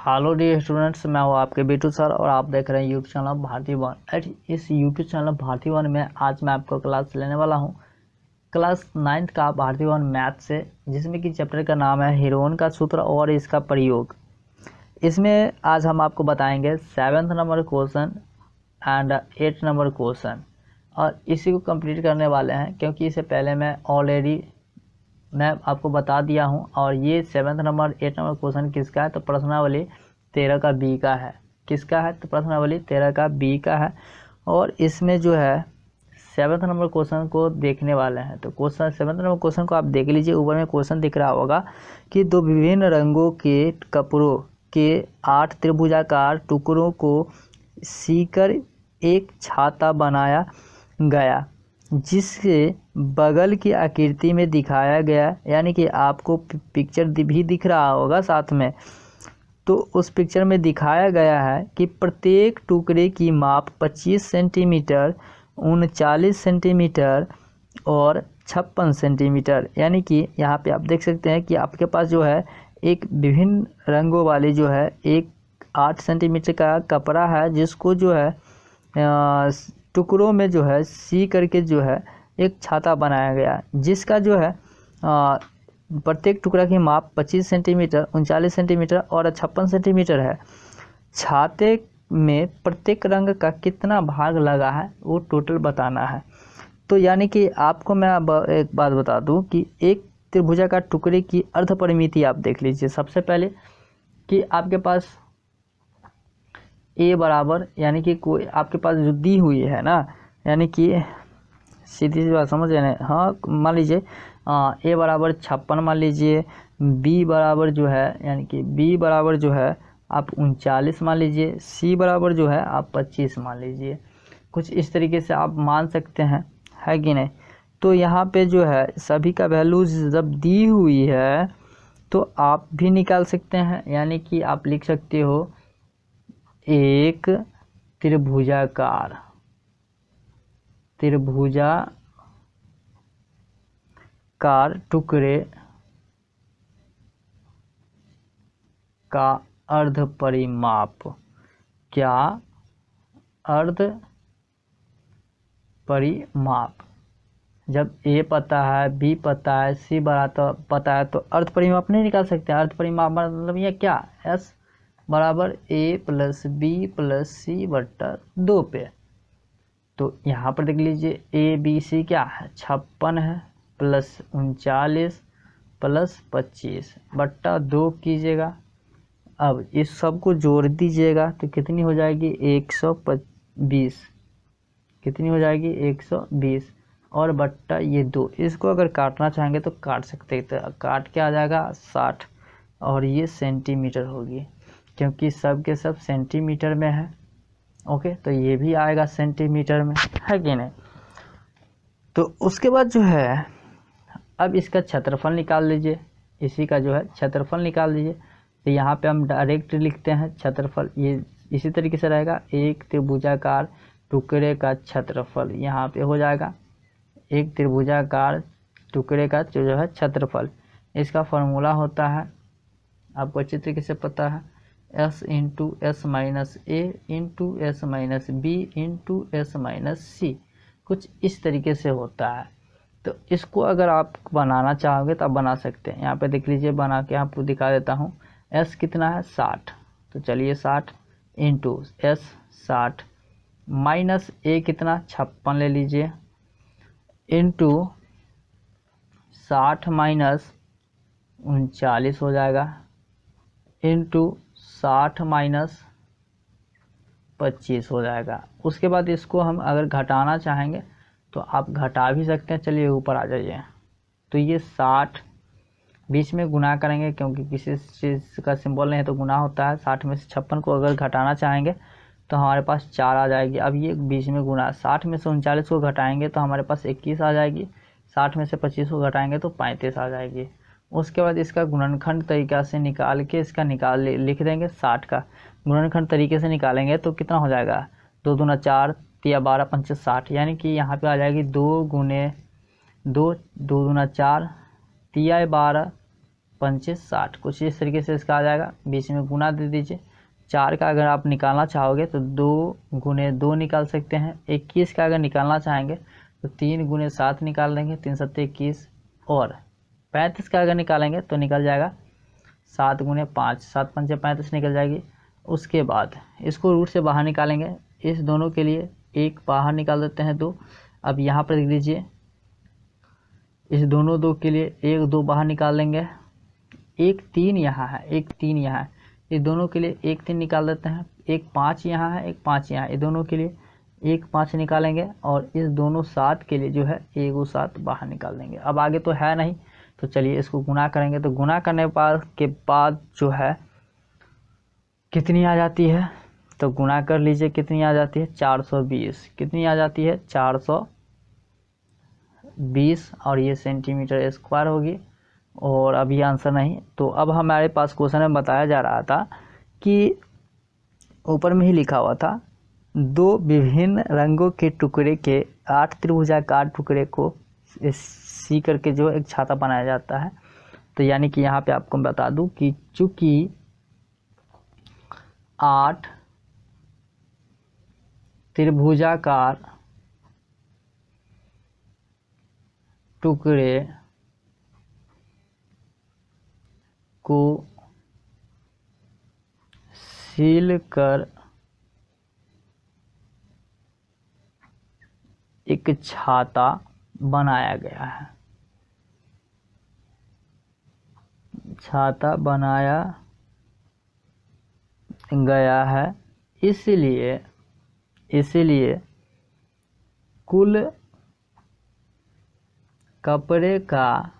Hello dear students, मैं हूँ आपके बीटू सर और आप देख रहे हैं यूट्यूब चैनल भारती वन। इस यूट्यूब चैनल भारती वन में आज मैं आपको क्लास लेने वाला हूँ क्लास 9th का भारती वन मैथ से, जिसमें कि चैप्टर का नाम है हेरोन का सूत्र और इसका प्रयोग। इसमें आज हम आपको बताएंगे 7th number question and 8th number question, और इसी को कंप्लीट करने वाले हैं क्योंकि इससे पहले मैं आपको बता दिया हूं। और ये 7th नंबर 8 नंबर क्वेश्चन किसका है, तो प्रश्नावली 13 का बी का है। किसका है, तो प्रश्नावली 13 का बी का है। और इसमें जो है 7th नंबर क्वेश्चन को देखने वाले हैं। तो 7th नंबर क्वेश्चन को आप देख लीजिए। ऊपर में क्वेश्चन दिख रहा होगा कि दो विभिन्न रंगों के कपड़ों के 8 त्रिभुजाकार टुकड़ों को सीकर एक छाता बनाया गया, जिसके बगल की आकृति में दिखाया गया, यानी कि आपको पिक्चर भी दिख रहा होगा साथ में। तो उस पिक्चर में दिखाया गया है कि प्रत्येक टुकड़े की माप 25 सेंटीमीटर, 39 सेंटीमीटर और 56 सेंटीमीटर। यानी कि यहाँ पे आप देख सकते हैं कि आपके पास जो है एक विभिन्न रंगों वाली जो है एक 8 सेंटीमीटर का कपड़ा है, जिसको जो है टुकड़ों में जो है सी करके जो है एक छाता बनाया गया, जिसका जो है प्रत्येक टुकड़ा की माप 25 सेंटीमीटर, 39 सेंटीमीटर और 56 सेंटीमीटर है। छाते में प्रत्येक रंग का कितना भाग लगा है वो टोटल बताना है। तो यानी कि आपको मैं अब एक बात बता दूं कि एक त्रिभुजाकार टुकड़े की अर्ध परिमिति आप देख लीजिए। सबसे पहले कि आपके पास ए बराबर, यानी कि कोई आपके पास जो दी हुई है ना, यानी कि सीधी सी बात समझ रहे हैं। हाँ, मान लीजिए ए बराबर 56 मान लीजिए, बी बराबर जो है यानी कि बी बराबर जो है आप 39 मान लीजिए, सी बराबर जो है आप 25 मान लीजिए। कुछ इस तरीके से आप मान सकते हैं, है कि नहीं। तो यहाँ पे जो है सभी का वैल्यू जब दी हुई है तो आप भी निकाल सकते हैं। यानी कि आप लिख सकते हो एक त्रिभुजाकार टुकड़े का अर्ध परिमाप। क्या अर्ध परिमाप? जब ए पता है, बी पता है, सी पता है तो अर्ध परिमाप नहीं निकाल सकते। अर्ध परिमाप मतलब ये क्या, एस बराबर ए प्लस बी प्लस सी बट्टा 2 पे। तो यहाँ पर देख लीजिए ए बी सी क्या है, 56 है प्लस 39 प्लस 25 बट्टा 2 कीजिएगा। अब इस सब को जोड़ दीजिएगा तो कितनी हो जाएगी, 120। कितनी हो जाएगी, 120 और बट्टा ये 2। इसको अगर काटना चाहेंगे तो काट सकते हैं। तो काट के आ जाएगा 60 और ये सेंटीमीटर होगी, क्योंकि सब के सब सेंटीमीटर में है। ओके, तो ये भी आएगा सेंटीमीटर में, है कि नहीं। तो उसके बाद जो है अब इसका क्षेत्रफल निकाल लीजिए। इसी का जो है क्षेत्रफल निकाल लीजिए। तो यहाँ पे हम डायरेक्ट लिखते हैं क्षेत्रफल। ये इसी तरीके से रहेगा, एक त्रिभुजाकार टुकड़े का क्षेत्रफल यहाँ पे हो जाएगा। एक त्रिभुजाकार टुकड़े का जो है क्षेत्रफल, इसका फॉर्मूला होता है, आपको अच्छी तरीके से पता है, s into s minus a into s minus b into s minus c. कुछ इस तरीके से होता है। तो इसको अगर आप बनाना चाहोगे तो आप बना सकते हैं। यहाँ पे देख लीजिए, बना के आपको दिखा देता हूँ। s कितना है, 60। तो चलिए 60 इंटू एस 60 माइनस ए कितना 56 ले लीजिए, इंटू 60 माइनस 39 हो जाएगा, इंटू 60 माइनस 25 हो जाएगा। उसके बाद इसको हम अगर घटाना चाहेंगे तो आप घटा भी सकते हैं। चलिए ऊपर आ जाइए। तो ये 60 बीच में गुना करेंगे, क्योंकि किसी चीज़ का सिंबल नहीं है तो गुना होता है। 60 में से 56 को अगर घटाना चाहेंगे तो हमारे पास 4 आ जाएगी। अब ये बीच में गुना, 60 में से 39 को घटाएंगे तो हमारे पास 21 आ जाएगी। 60 में से 25 को घटाएंगे तो 35 आ जाएगी। उसके बाद इसका गुणनखंड तरीका से निकाल के इसका लिख देंगे। 60 का गुणनखंड तरीके से निकालेंगे तो कितना हो जाएगा, 2 दूना 4, 3 12 5 60। यानी कि यहाँ पे आ जाएगी 2 गुने 2, 2 दूना 4, 3 12 पंचे 60, कुछ इस तरीके से इसका आ जाएगा। बीच में गुना दे दीजिए। 4 का अगर आप निकालना चाहोगे तो 2 गुने 2 निकाल सकते हैं। 21 का अगर निकालना चाहेंगे तो 3 गुने 7 निकाल लेंगे, 3 7 21। और 35 का अगर निकालेंगे तो निकल जाएगा 7 गुने 5, 7 पंचे 35 निकल जाएगी। उसके बाद इसको रूट से बाहर निकालेंगे। इस दोनों के लिए एक बाहर निकाल देते हैं 2। अब यहाँ पर देख लीजिए, इस दोनों 2 के लिए 1 2 बाहर निकाल लेंगे। 1 3 यहाँ है, 1 3 यहाँ है। इस दोनों के लिए 1 3 निकाल देते हैं। 1 5 यहाँ है, 1 5 यहाँ है। ये दोनों के लिए 1 5 निकालेंगे और इस दोनों 7 के लिए जो है 1 7 बाहर निकाल देंगे। अब आगे तो है नहीं, तो चलिए इसको गुना करेंगे। तो गुना करने के बाद जो है कितनी आ जाती है, तो गुना कर लीजिए कितनी आ जाती है, 420। कितनी आ जाती है, 420, और ये सेंटीमीटर स्क्वायर होगी। और अभी आंसर नहीं, तो अब हमारे पास क्वेश्चन में बताया जा रहा था कि ऊपर में ही लिखा हुआ था 2 विभिन्न रंगों के टुकड़े के 8 त्रिभुजाकार टुकड़े को सी करके जो एक छाता बनाया जाता है। तो यानी कि यहाँ पे आपको बता दूं कि चूंकि 8 त्रिभुजाकार टुकड़े को सील कर एक छाता बनाया गया है, छाता बनाया गया है। इसलिए कुल कपड़े का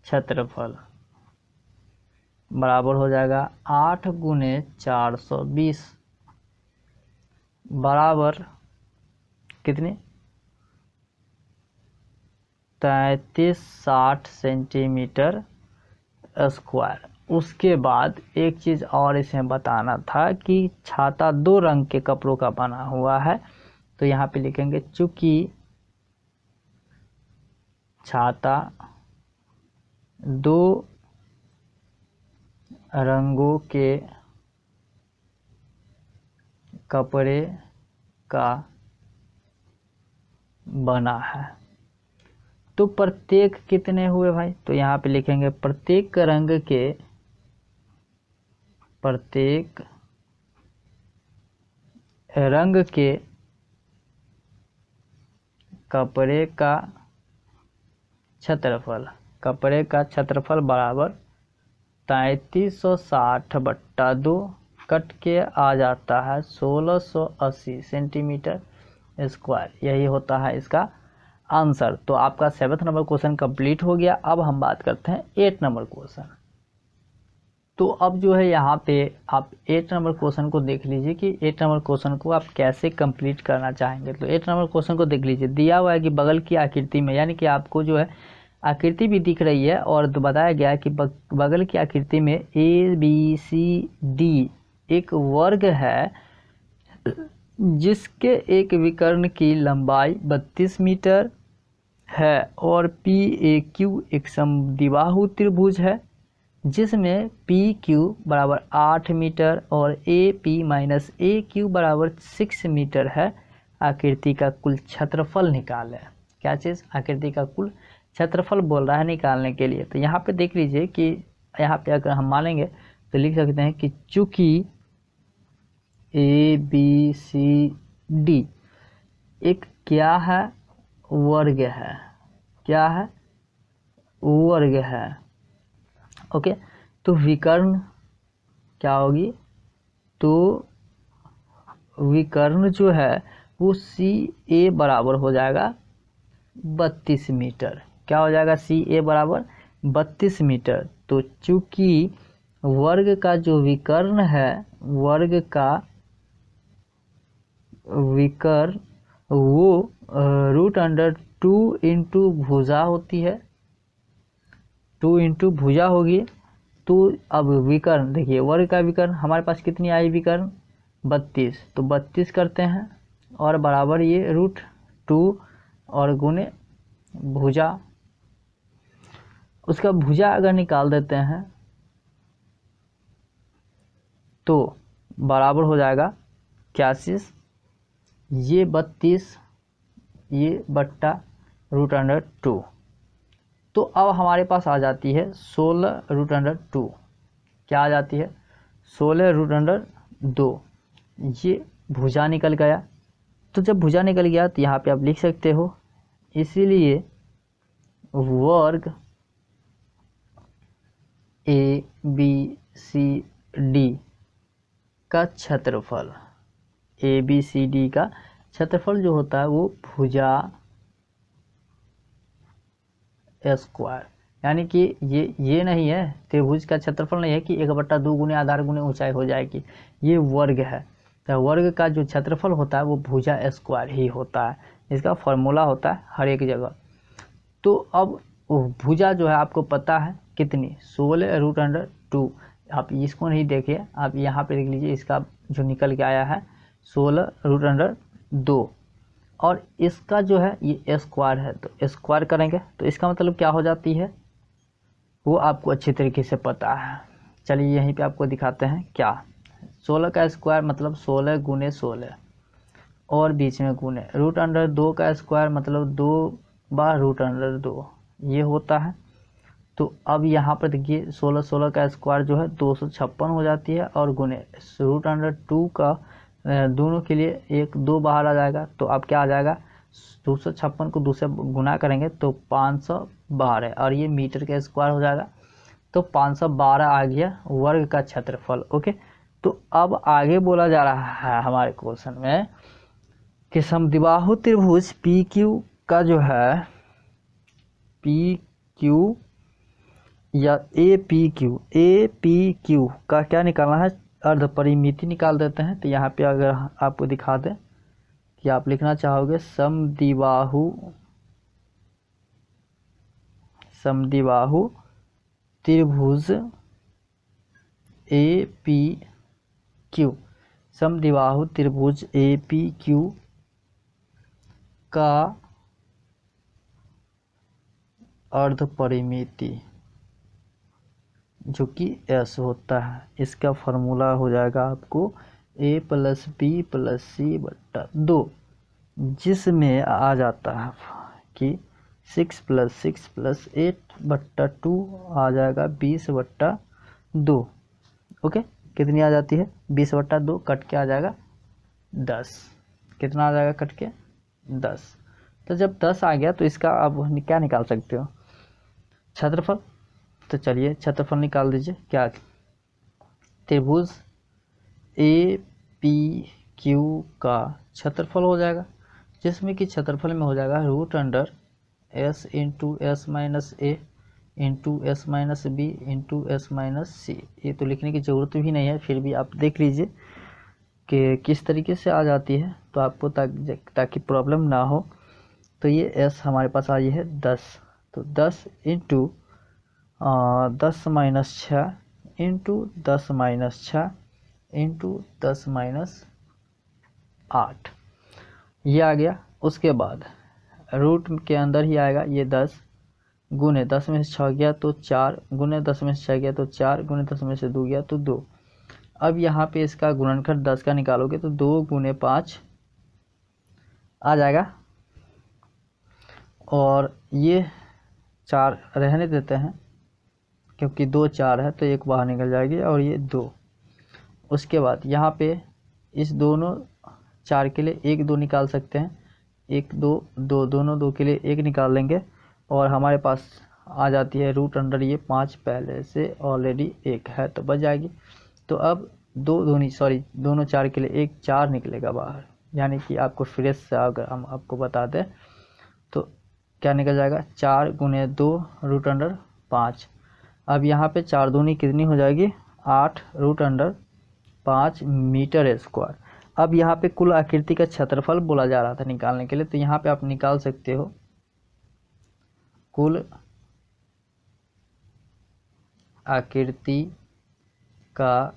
क्षेत्रफल बराबर हो जाएगा 8 गुने 420 बराबर कितने, 3360 सेंटीमीटर स्क्वायर। उसके बाद एक चीज़ और इसमें बताना था कि छाता 2 रंग के कपड़ों का बना हुआ है। तो यहाँ पे लिखेंगे चूंकि छाता 2 रंगों के कपड़े का बना है। तो प्रत्येक कितने हुए भाई, तो यहाँ पे लिखेंगे प्रत्येक रंग के कपड़े का क्षेत्रफल बराबर 3360/2 कट के आ जाता है 1680 सेंटीमीटर स्क्वायर। यही होता है इसका आंसर। तो आपका 7th नंबर क्वेश्चन कंप्लीट हो गया। अब हम बात करते हैं 8 नंबर क्वेश्चन। तो अब जो है यहाँ पे आप 8 नंबर क्वेश्चन को देख लीजिए कि 8 नंबर क्वेश्चन को आप कैसे कंप्लीट करना चाहेंगे। तो 8 नंबर क्वेश्चन को देख लीजिए। दिया हुआ है कि बगल की आकृति में, यानी कि आपको जो है आकृति भी दिख रही है और बताया गया है कि बगल की आकृति में ABCD एक वर्ग है जिसके एक विकर्ण की लंबाई 32 मीटर है और PAQ एक समद्विबाहु त्रिभुज है जिसमें PQ बराबर 8 मीटर और AP माइनस AQ बराबर 6 मीटर है। आकृति का कुल क्षेत्रफल निकालें। क्या चीज़, आकृति का कुल क्षेत्रफल बोल रहा है निकालने के लिए। तो यहाँ पे देख लीजिए कि यहाँ पे अगर हम मानेंगे तो लिख सकते हैं कि चूंकि ABCD एक क्या है, वर्ग है। क्या है, वर्ग है। ओके, तो विकर्ण क्या होगी, तो विकर्ण जो है वो CA बराबर हो जाएगा 32 मीटर। क्या हो जाएगा, CA बराबर 32 मीटर। तो चूंकि वर्ग का जो विकर्ण है, वर्ग का विकर्ण वो √2 इंटू भुजा होती है, 2 इंटू भुजा होगी। तो अब विकर्ण देखिए, वर्ग का विकर्ण हमारे पास कितनी आई, विकर्ण 32, तो 32 करते हैं और बराबर ये √2 और गुने भुजा उसका भुजा अगर निकाल देते हैं तो बराबर हो जाएगा 81, ये 32, ये बट्टा √2। तो अब हमारे पास आ जाती है 16√2। क्या आ जाती है? 16√2। ये भुजा निकल गया। तो जब भुजा निकल गया तो यहाँ पे आप लिख सकते हो, इसीलिए वर्ग ABCD का क्षेत्रफल, ABCD का क्षेत्रफल जो होता है वो भुजा स्क्वायर, यानी कि ये नहीं है, त्रिभुज का क्षेत्रफल नहीं है कि 1/2 गुने आधार गुने ऊंचाई हो जाएगी, ये वर्ग है। तो वर्ग का जो क्षेत्रफल होता है वो भुजा स्क्वायर ही होता है, इसका फॉर्मूला होता है हर एक जगह। तो अब भुजा जो है आपको पता है कितनी, 16√2। आप इसको नहीं देखिए, आप यहाँ पे देख लीजिए, इसका जो निकल के आया है 16√2, और इसका जो है ये स्क्वायर है, तो स्क्वायर करेंगे तो इसका मतलब क्या हो जाती है वो आपको अच्छी तरीके से पता है। चलिए यहीं पे आपको दिखाते हैं क्या। 16 का स्क्वायर मतलब 16 गुने 16 और बीच में गुने, √2 का स्क्वायर मतलब 2/√2 ये होता है। तो अब यहाँ पर देखिए 16 का स्क्वायर जो है 256 हो जाती है, और गुने √2 का दोनों के लिए 2 बाहर आ जाएगा, तो अब क्या आ जाएगा, 256 को 2 से गुना करेंगे तो 512, और ये मीटर का स्क्वायर हो जाएगा, तो 512 आ गया वर्ग का क्षेत्रफल। ओके, तो अब आगे बोला जा रहा है हमारे क्वेश्चन में कि समद्विबाहु त्रिभुज PQ का जो है PQ या APQ का क्या निकालना है, अर्ध परिमिति निकाल देते हैं। तो यहाँ पे अगर आपको दिखा दें कि आप लिखना चाहोगे समद्विबाहु त्रिभुज APQ, समद्विबाहु त्रिभुज APQ का अर्ध परिमिति जो कि S होता है, इसका फॉर्मूला हो जाएगा आपको A + B + C/2, जिसमें आ जाता है कि 6 + 6 + 8/2 आ जाएगा 20/2। ओके, कितनी आ जाती है 20/2, कट के आ जाएगा 10। कितना आ जाएगा कट के 10। तो जब 10 आ गया तो इसका अब क्या निकाल सकते हो, क्षेत्रफल। तो चलिए क्षेत्रफल निकाल दीजिए। क्या, त्रिभुज APQ का क्षेत्रफल हो जाएगा, जिसमें कि क्षेत्रफल में हो जाएगा √S × S - A × S - B × S - C। ये तो लिखने की ज़रूरत भी नहीं है, फिर भी आप देख लीजिए कि किस तरीके से आ जाती है, तो आपको ताकि प्रॉब्लम ना हो। तो ये S हमारे पास आई है 10, तो 10 × 10 - 6 × 10 - 6 × 10 - 8, ये आ गया। उसके बाद रूट के अंदर ही आएगा ये 10 गुने 10 में से 6 गया तो 4, गुने 10 में से 6 गया तो 4, गुने 10 में से 2 गया तो 2। अब यहाँ पे इसका गुणनखंड 10 का निकालोगे तो 2 गुने 5 आ जाएगा, और ये 4 रहने देते हैं क्योंकि 2 4 है तो एक बाहर निकल जाएगी, और ये 2। उसके बाद यहाँ पे इस दोनों 4 के लिए 1 2 निकाल सकते हैं, 1 2 2, दोनों 2 के लिए 1 निकाल लेंगे, और हमारे पास आ जाती है √, ये 5 पहले से ऑलरेडी 1 है तो बच जाएगी। तो अब दोनों 4 के लिए 1 4 निकलेगा बाहर, यानी कि आपको फ्रेश से अगर हम आपको बता दें तो क्या निकल जाएगा, 4 गुने 2 √, 5। अब यहाँ पे 4 दूनी कितनी हो जाएगी 8 √5 मीटर स्क्वायर। अब यहाँ पे कुल आकृति का क्षेत्रफल बोला जा रहा था निकालने के लिए, तो यहाँ पे आप निकाल सकते हो कुल आकृति का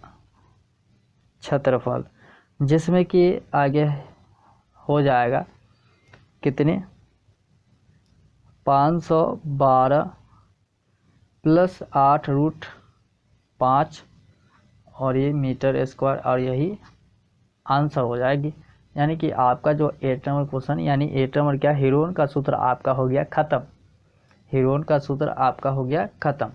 क्षेत्रफल, जिसमें कि आगे हो जाएगा कितने 512 +8√5 और ये मीटर स्क्वायर, और यही आंसर हो जाएगी। यानी कि आपका जो 8 नंबर क्वेश्चन, यानी 8 नंबर क्या, हीरोन का सूत्र आपका हो गया ख़त्म। हीरोन का सूत्र आपका हो गया ख़त्म।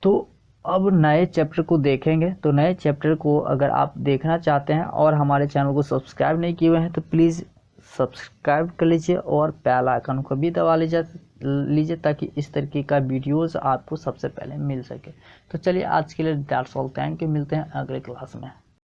तो अब नए चैप्टर को देखेंगे। तो नए चैप्टर को अगर आप देखना चाहते हैं और हमारे चैनल को सब्सक्राइब नहीं किए हुए हैं तो प्लीज़ सब्सक्राइब कर लीजिए और बेल आइकन को भी दबा लीजिए ताकि इस तरीके का वीडियोस आपको सबसे पहले मिल सके। तो चलिए आज के लिए दैट्स ऑल, थैंक यू, मिलते हैं अगले क्लास में।